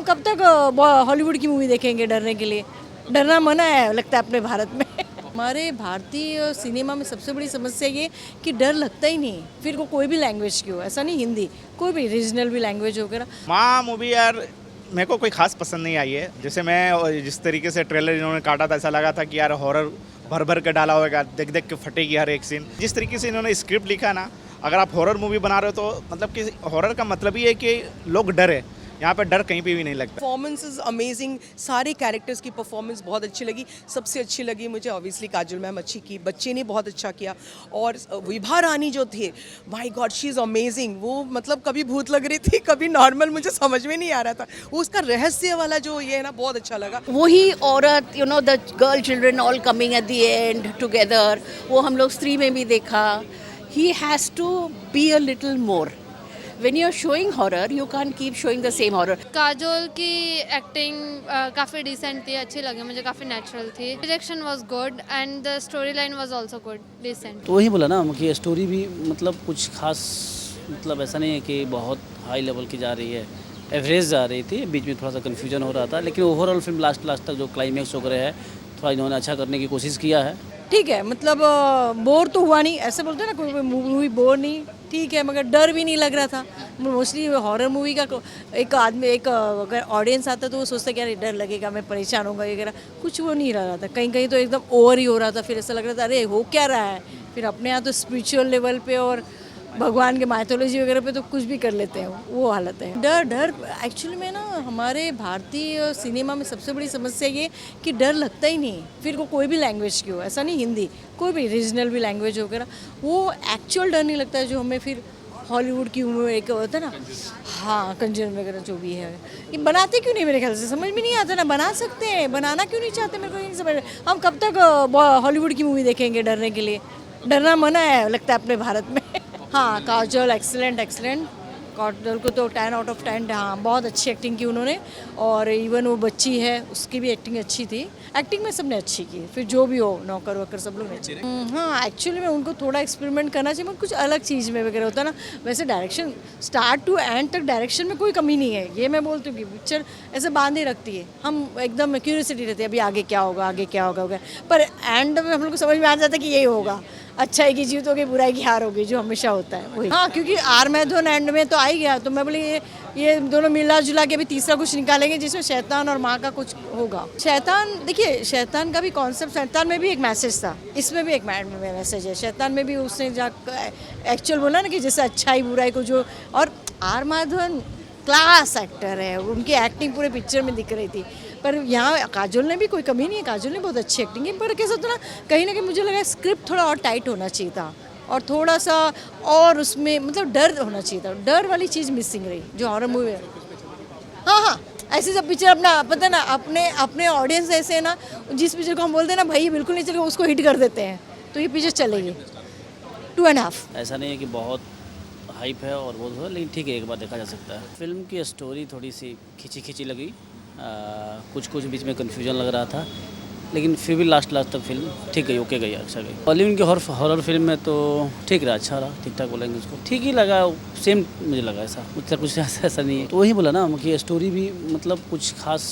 कब तक हॉलीवुड की मूवी देखेंगे डरने के लिए? डरना मना है लगता है अपने भारत में। हमारे भारतीय सिनेमा में सबसे बड़ी समस्या ये कि डर लगता ही नहीं, फिर कोई भी लैंग्वेज की हो, ऐसा नहीं हिंदी, कोई भी रीजनल भी लैंग्वेज वगैरह। माँ मूवी यार मेरे को कोई खास पसंद नहीं आई है। जैसे मैं जिस तरीके से ट्रेलर इन्होंने काटा था, ऐसा लगा था कि यार हॉरर भर भर के डाला होगा, देख देख के फटेगी हर एक सीन। जिस तरीके से इन्होंने स्क्रिप्ट लिखा ना, अगर आप हॉरर मूवी बना रहे हो तो मतलब कि हॉरर का मतलब ही है कि लोग डरे। यहाँ पे डर कहीं पे भी नहीं लगता। परफॉर्मेंस इज अमेजिंग, सारे कैरेक्टर्स की परफॉर्मेंस बहुत अच्छी लगी। सबसे अच्छी लगी मुझे ऑब्वियसली काजोल मैम अच्छी की, बच्चे ने बहुत अच्छा किया, और विभा रानी जो थे, my God she is amazing. वो मतलब कभी भूत लग रही थी, कभी नॉर्मल, मुझे समझ में नहीं आ रहा था। वो उसका रहस्य वाला जो ये है ना, बहुत अच्छा लगा। वही औरत, you know, the girl children all coming at the end together, वो हम लोग स्त्री में भी देखा। He has to be a little more. When you're showing horror, you can't keep showing the same horror. Kajol की एक्टिंग काफ़ी डिसेंट थी, अच्छी लगी मुझे, काफ़ी नेचुरल थी। Direction was good and the story line was also good, decent. तो वही बोला ना कि स्टोरी भी मतलब कुछ खास, मतलब ऐसा नहीं है कि बहुत हाई लेवल की जा रही है, एवरेज जा रही थी। बीच में थोड़ा सा कन्फ्यूजन हो रहा था, लेकिन ओवरऑल फिल्म लास्ट तक जो क्लाइमैक्स वगैरह है, थोड़ा इन्होंने अच्छा करने की कोशिश किया है। ठीक है, मतलब बोर तो हुआ नहीं, ऐसे बोलते हैं ना, कोई मूवी बोर नहीं, ठीक है, मगर डर भी नहीं लग रहा था। मोस्टली हॉरर मूवी का एक आदमी, एक अगर ऑडियंस आता तो वो सोचता कि यार डर लगेगा, मैं परेशान होऊंगा वगैरह, कुछ वो नहीं रहा था। कहीं कहीं तो एकदम ओवर ही हो रहा था, फिर ऐसा लग रहा था अरे हो क्या रहा है। फिर अपने यहाँ तो स्पिरिचुअल लेवल पे और भगवान के माइथोलॉजी वगैरह पे तो कुछ भी कर लेते हैं, वो हालत है। डर एक्चुअली में ना, हमारे भारतीय सिनेमा में सबसे बड़ी समस्या ये कि डर लगता ही नहीं, फिर कोई भी लैंग्वेज की हो, ऐसा नहीं हिंदी, कोई भी रीजनल भी लैंग्वेज वगैरह, वो एक्चुअल डर नहीं लगता है जो हमें फिर हॉलीवुड की मूवी एक होता है ना, हाँ, कंजर वगैरह जो भी है। ये बनाते क्यों नहीं, मेरे ख्याल से समझ में नहीं आता ना। बना सकते हैं, बनाना क्यों नहीं चाहते, मेरे को ये नहीं समझ। हम कब तक हॉलीवुड की मूवी देखेंगे डरने के लिए? डरना मना है लगता है अपने भारत में। हाँ, काजोल एक्सीलेंट। काजोल को तो 10 out of 10, हाँ, बहुत अच्छी एक्टिंग की उन्होंने। और इवन वो बच्ची है, उसकी भी एक्टिंग अच्छी थी। एक्टिंग में सबने अच्छी की, फिर जो भी हो, नौकर वकर सब लोग ने अच्छी। हाँ, एक्चुअली में उनको थोड़ा एक्सपेरिमेंट करना चाहिए, कुछ अलग चीज़ में वगैरह होता है ना। वैसे डायरेक्शन स्टार्ट टू एंड तक डायरेक्शन में कोई कमी नहीं है, ये मैं बोलती हूँ कि पिक्चर ऐसे बांधे रखती है। हम एकदम क्यूरियोसिटी रहती है, अभी आगे क्या होगा, पर एंड में हम लोग को समझ में आ जाता है कि यही होगा, अच्छाई की जीत होगी, बुराई की हार होगी, जो हमेशा होता है वही। हाँ, क्योंकि आर मैथन एंड में तो आ ही गया, तो मैं बोली ये दोनों मिला जुला के भी तीसरा कुछ निकालेंगे जिसमें शैतान और माँ का कुछ होगा। शैतान, देखिए, शैतान का भी कॉन्सेप्ट, शैतान में भी एक मैसेज था, इसमें भी एक मैसेज है। शैतान में भी उसने एक्चुअल बोला ना कि जैसे अच्छाई बुराई को जो, और आर माधवन क्लास एक्टर है, उनकी एक्टिंग पूरे पिक्चर में दिख रही थी। पर यहाँ काजोल ने भी कोई कमी नहीं है, काजोल ने बहुत अच्छी एक्टिंग की। पर कैसा होता ना, कहीं ना कहीं मुझे लगा स्क्रिप्ट थोड़ा और टाइट होना चाहिए था, और थोड़ा सा और उसमें मतलब डर होना चाहिए था। डर वाली चीज़ मिसिंग रही जो हॉरर मूवी है। हाँ, ऐसे सब पिक्चर अपना पता ना, अपने ऑडियंस ऐसे है ना, जिस पिक्चर को हम बोलते हैं ना भाई बिल्कुल नहीं चलेगा, उसको हिट कर देते हैं, तो ये पिक्चर चलेगी 2.5। ऐसा नहीं है कि बहुत हाइप है और वो है, लेकिन ठीक है, एक बार देखा जा सकता है। फिल्म की स्टोरी थोड़ी सी खिंची लगी, कुछ बीच में कन्फ्यूजन लग रहा था, लेकिन फिर भी लास्ट तक फिल्म ठीक गई, ओके गई, अच्छा गई। बॉलीवुड की हॉरर फिल्म में तो ठीक रहा, अच्छा रहा, ठीक ठाक बोलेंगे उसको, ठीक ही लगा, सेम मुझे लगा, ऐसा मुझसे कुछ ऐसा नहीं है। तो वही बोला ना कि स्टोरी भी मतलब कुछ खास,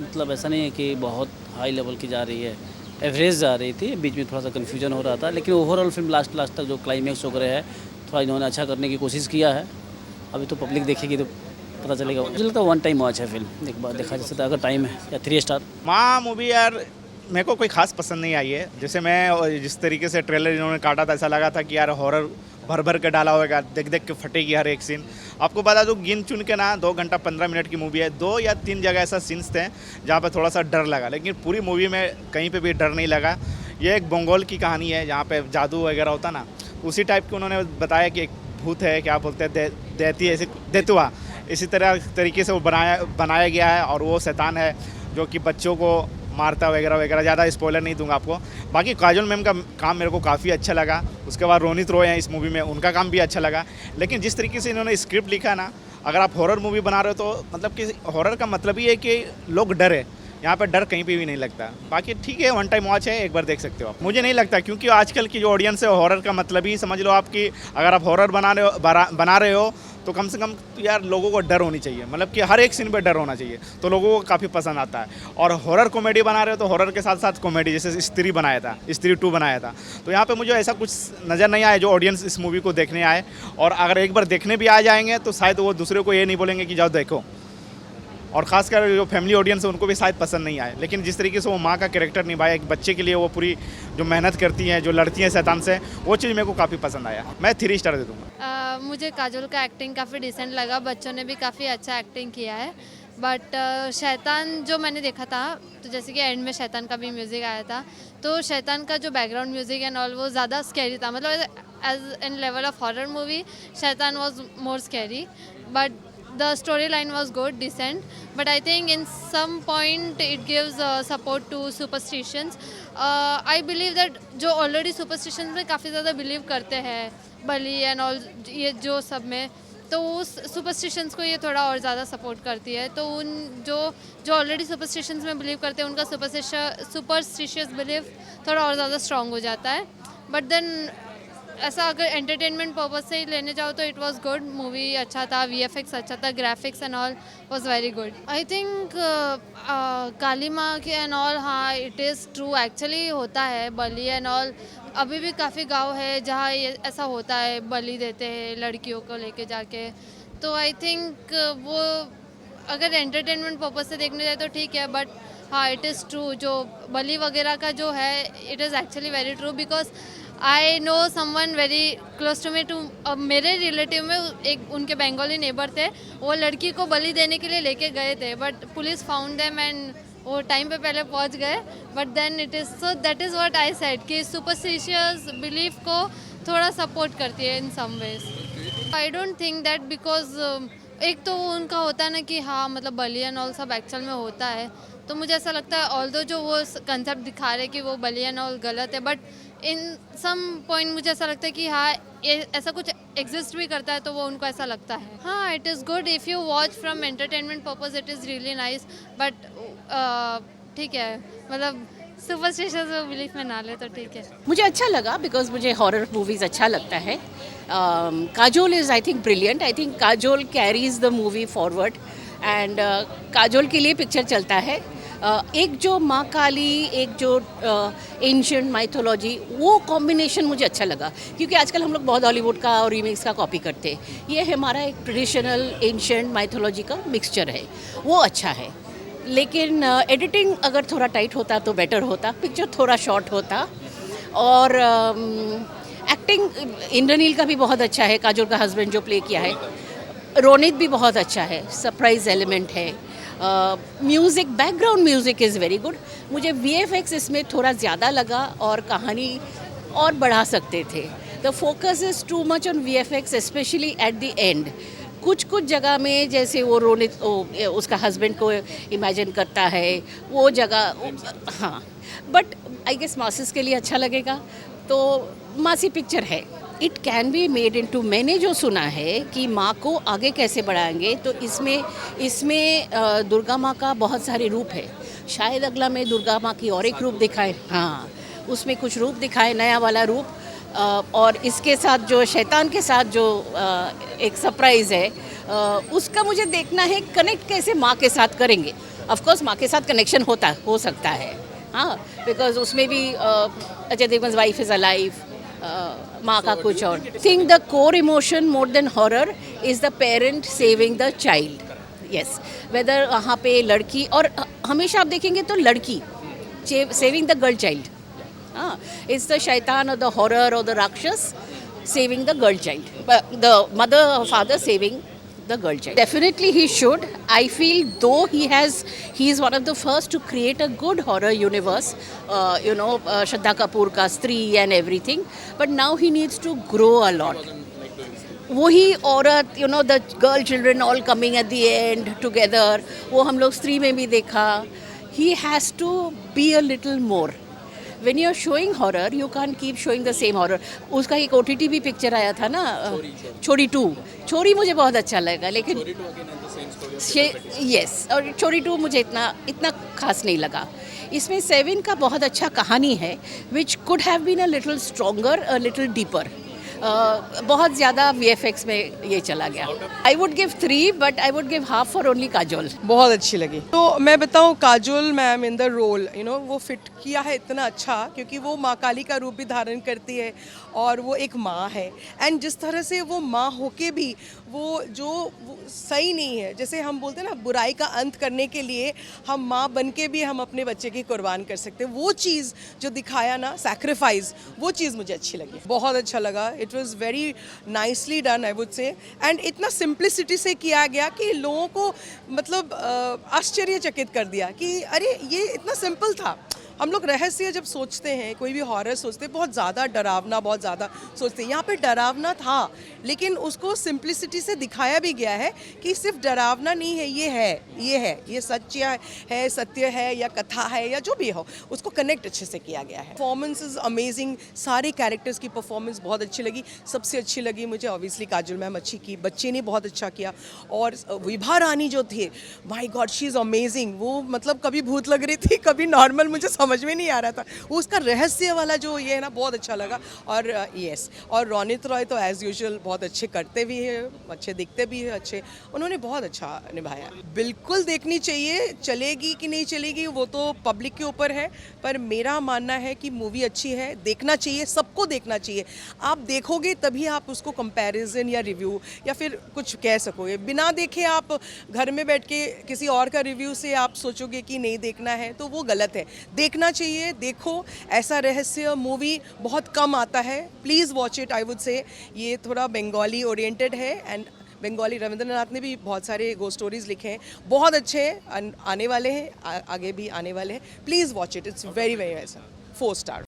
मतलब ऐसा नहीं है कि बहुत हाई लेवल की जा रही है, एवरेज जा रही थी। बीच में थोड़ा सा कन्फ्यूजन हो रहा था, लेकिन ओवरऑल फिल्म लास्ट तक जो क्लाइमैक्स वगैरह है, थोड़ा इन्होंने अच्छा करने की कोशिश किया है। अभी तो पब्लिक देखेगी तो पता चलेगा। मुझे लगता है 1 टाइम वॉच है फिल्म, एक बार देखा जा सकता है अगर टाइम है, या 3 स्टार। माँ मूवी यार मेरे को कोई खास पसंद नहीं आई है। जैसे मैं जिस तरीके से ट्रेलर इन्होंने काटा था, ऐसा लगा था कि यार हॉरर भर के डाला होगा, देख देख के फटेगी हर एक सीन। आपको बता दूं, गिन चुन के ना 2 घंटा 15 मिनट की मूवी है, 2 या 3 जगह ऐसा सीन्स थे जहाँ पे थोड़ा सा डर लगा, लेकिन पूरी मूवी में कहीं पे भी डर नहीं लगा। ये एक बंगाल की कहानी है जहाँ पे जादू वगैरह होता ना, उसी टाइप की उन्होंने बताया कि एक भूत है, क्या बोलते हैं, देती है, देतुआ, इसी तरीके से वो बनाया गया है, और वो शैतान है जो कि बच्चों को मारता वगैरह। ज़्यादा स्पॉइलर नहीं दूंगा आपको। बाकी काजोल मैम का काम मेरे को काफ़ी अच्छा लगा। उसके बाद रोनित रॉय हैं इस मूवी में, उनका काम भी अच्छा लगा। लेकिन जिस तरीके से इन्होंने स्क्रिप्ट लिखा ना, अगर आप हॉरर मूवी बना रहे हो तो मतलब कि हॉरर का मतलब ही है कि लोग डरे, यहाँ पर डर कहीं पे भी नहीं लगता। बाकी ठीक है, 1 टाइम वॉच है, एक बार देख सकते हो आप। मुझे नहीं लगता, क्योंकि आजकल की जो ऑडियंस है हॉरर का मतलब ही समझ लो आप कि अगर आप हॉरर बना रहे हो तो कम से कम यार लोगों को डर होनी चाहिए, मतलब कि हर एक सीन पे डर होना चाहिए, तो लोगों को काफ़ी पसंद आता है। और हॉरर कॉमेडी बना रहे हो तो हॉरर के साथ साथ कॉमेडी, जैसे स्त्री बनाया था, स्त्री 2 बनाया था, तो यहाँ पे मुझे ऐसा कुछ नज़र नहीं आया जो ऑडियंस इस मूवी को देखने आए। और अगर एक बार देखने भी आ जाएंगे तो शायद वो दूसरे को ये नहीं बोलेंगे कि जाओ देखो, और ख़ासकर जो फैमिली ऑडियंस है उनको भी शायद पसंद नहीं आए। लेकिन जिस तरीके से वो माँ का कैरेक्टर निभाया, एक बच्चे के लिए वो पूरी जो मेहनत करती हैं, जो लड़ती हैं शैतान से, वो चीज़ मेरे को काफ़ी पसंद आया। मैं 3 स्टार दे दूँगा। मुझे काजोल का एक्टिंग काफ़ी डिसेंट लगा, बच्चों ने भी काफ़ी अच्छा एक्टिंग किया है। बट शैतान जो मैंने देखा था, तो जैसे कि एंड में शैतान का भी म्यूज़िक आया था, तो शैतान का जो बैकग्राउंड म्यूज़िक एंड ऑल वो ज़्यादा स्कैरी था, मतलब as in level of horror movie Shaitaan was more scary, but the storyline was good, decent, but I think in some point it gives support to superstitions. I believe that जो already superstitions में काफ़ी ज़्यादा believe करते हैं, बलि and all ये जो सब में, तो उस superstitions को ये थोड़ा और ज़्यादा support करती है। तो उन जो already superstitions में believe करते हैं उनका superstitious belief थोड़ा और ज़्यादा strong हो जाता है। But then ऐसा अगर एंटरटेनमेंट पर्पज से ही लेने जाओ तो इट वाज गुड, मूवी अच्छा था, वीएफएक्स अच्छा था, graphics and all was very good. I think Kali माँ के एंड ऑल, हाँ इट इज़ ट्रू, एक्चुअली होता है बलि एंड ऑल। अभी भी काफ़ी गांव है जहाँ ये ऐसा होता है, बलि देते हैं लड़कियों को लेके जाके। तो आई थिंक वो अगर एंटरटेनमेंट पर्पज से देखने जाए तो ठीक है, बट हाँ इट इज़ ट्रू, जो बलि वगैरह का जो है it is actually very true, because I know someone very close to me too, मेरे रिलेटिव में एक उनके बंगाली नेबर थे, वो लड़की को बलि देने के लिए लेके गए थे, but police found them and वो टाइम पे पहले पहुंच गए। But then it is so that is what I said कि सुपरस्टिशियस बिलीफ को थोड़ा सपोर्ट करती है in some ways. I don't think that, because एक तो उनका होता है ना कि हाँ मतलब बलि एंड ऑल सब एक्चुअल में होता है, तो मुझे ऐसा लगता है ऑल्दो जो वो कंसेप्ट दिखा रहे कि वो बलि एंड ऑल गलत है, बट इन सम पॉइंट मुझे ऐसा लगता है कि हाँ ये ऐसा कुछ एग्जिस्ट भी करता है, तो वो उनको ऐसा लगता है। हाँ it is good if you watch from entertainment purpose, it is really nice, but ठीक है मतलब सुपरस्टिशियस बिलीफ में ना ले तो ठीक है। मुझे अच्छा लगा बिकॉज मुझे हॉरर मूवीज़ अच्छा लगता है। Kajol is I think brilliant, I think Kajol carries the movie forward and Kajol के लिए पिक्चर चलता है। एक जो माँ काली, एक जो एंशिएंट माइथोलॉजी, वो कॉम्बिनेशन मुझे अच्छा लगा, क्योंकि आजकल हम लोग बहुत हॉलीवुड का और रीमेक्स का कॉपी करते हैं। ये हमारा एक ट्रेडिशनल एंशिएंट माइथोलॉजी का मिक्सचर है, वो अच्छा है। लेकिन एडिटिंग अगर थोड़ा टाइट होता तो बेटर होता, पिक्चर थोड़ा शॉर्ट होता। और एक्टिंग इंद्रनील का भी बहुत अच्छा है, काजोल का हस्बैंड जो प्ले किया है। रोनित भी बहुत अच्छा है, सरप्राइज एलिमेंट है। Music, background music is very good. मुझे वीएफएक्स इसमें थोड़ा ज़्यादा लगा और कहानी और बढ़ा सकते थे। The focus is too much on VFX, specially eight the and. कुछ जगह में जैसे वो रोनित उसका हस्बैंड को इमेजिन करता है, वो जगह हाँ, बट आई गेस मासेस के लिए अच्छा लगेगा, तो मासी पिक्चर है। It can be made into, मैंने जो सुना है कि माँ को आगे कैसे बढ़ाएंगे, तो इसमें दुर्गा माँ का बहुत सारे रूप है। शायद अगला में दुर्गा माँ की और एक रूप दिखाए, हाँ उसमें कुछ रूप दिखाए, नया वाला रूप। और इसके साथ जो शैतान के साथ जो एक सरप्राइज़ है, उसका मुझे देखना है कनेक्ट कैसे माँ के साथ करेंगे। ऑफ कोर्स माँ के साथ कनेक्शन हो सकता है, हाँ, बिकॉज उसमें भी Ajay Devgan wife is alive, माँ का कुछ और। Think the core emotion more than horror is the parent saving the child. Yes, whether वहाँ पे लड़की, और हमेशा आप देखेंगे तो लड़की सेविंग द गर्ल चाइल्ड, हाँ, इट्स द शैतान और द हॉरर और the rakshas saving the girl child, the mother or father saving the girl child. Definitely he should. I feel though he is one of the first to create a good horror universe, Shraddha Kapoor ka Stree and everything, but now he needs to grow a lot. वही औरत, the girl children all coming at the end together, वो हम लोग स्त्री में भी देखा. He has to be a little more. When you are showing horror, you can't keep showing the same horror. उसका एक OTT भी पिक्चर आया था ना, छोरी 2. छोरी मुझे बहुत अच्छा लगा, लेकिन यस, और छोरी 2 मुझे इतना खास नहीं लगा. इसमें 7 का बहुत अच्छा कहानी है, which could have been a little stronger, a little deeper. बहुत ज़्यादा VFX में ये चला गया. I would give 3 but I would give half for only Kajol. बहुत अच्छी लगी. तो मैं बताऊं, Kajol ma'am in the role, वो फिट किया है इतना अच्छा, क्योंकि वो माँ काली का रूप भी धारण करती है और वो एक माँ है. एंड जिस तरह से वो माँ होके भी वो सही नहीं है, जैसे हम बोलते हैं ना, बुराई का अंत करने के लिए हम माँ बन के भी हम अपने बच्चे की कुर्बान कर सकते हैं. वो चीज़ जो दिखाया ना, सैक्रिफाइस, वो चीज़ मुझे अच्छी लगी. बहुत अच्छा लगा. It was very nicely done, I would say. And इतना सिंप्लिसिटी से किया गया कि लोगों को मतलब आश्चर्यचकित कर दिया कि अरे ये इतना सिंपल था. हम लोग रहस्य जब सोचते हैं, कोई भी हॉरर सोचते हैं, बहुत ज़्यादा डरावना, बहुत ज़्यादा सोचते हैं. यहाँ पे डरावना था, लेकिन उसको सिंप्लिसिटी से दिखाया भी गया है कि सिर्फ डरावना नहीं है, ये सच्चा है, सत्य है, या कथा है, या जो भी हो, उसको कनेक्ट अच्छे से किया गया है. Performance is amazing. सारे कैरेक्टर्स की परफॉर्मेंस बहुत अच्छी लगी. सबसे अच्छी लगी मुझे ऑब्वियसली काजोल मैम अच्छी की, बच्चे ने बहुत अच्छा किया. और विभा रानी जो थे, my God, she is amazing. वो मतलब कभी भूत लग रही थी, कभी नॉर्मल, मुझे समझ में नहीं आ रहा था. वो उसका रहस्य वाला जो ये है ना, बहुत अच्छा लगा. और यस, और रोनित रॉय तो एज यूजुअल बहुत अच्छे करते भी हैं, अच्छे दिखते भी हैं, अच्छे. उन्होंने बहुत अच्छा निभाया. बिल्कुल देखनी चाहिए. चलेगी कि नहीं चलेगी वो तो पब्लिक के ऊपर है, पर मेरा मानना है कि मूवी अच्छी है, देखना चाहिए, सबको देखना चाहिए. आप देखोगे तभी आप उसको कंपैरिजन या रिव्यू या फिर कुछ कह सकोगे. बिना देखे आप घर में बैठ के किसी और का रिव्यू से आप सोचोगे कि नहीं देखना है, तो वो गलत है. देखना चाहिए, देखो. ऐसा रहस्य मूवी बहुत कम आता है. Please watch it, I would say. ये थोड़ा बंगाली ओरिएंटेड है, एंड बंगाली रविंद्रनाथ ने भी बहुत सारे गो स्टोरीज लिखे हैं, बहुत अच्छे हैं, आने वाले हैं, आगे भी आने वाले हैं. Please watch it, it's very very nice. 4 star.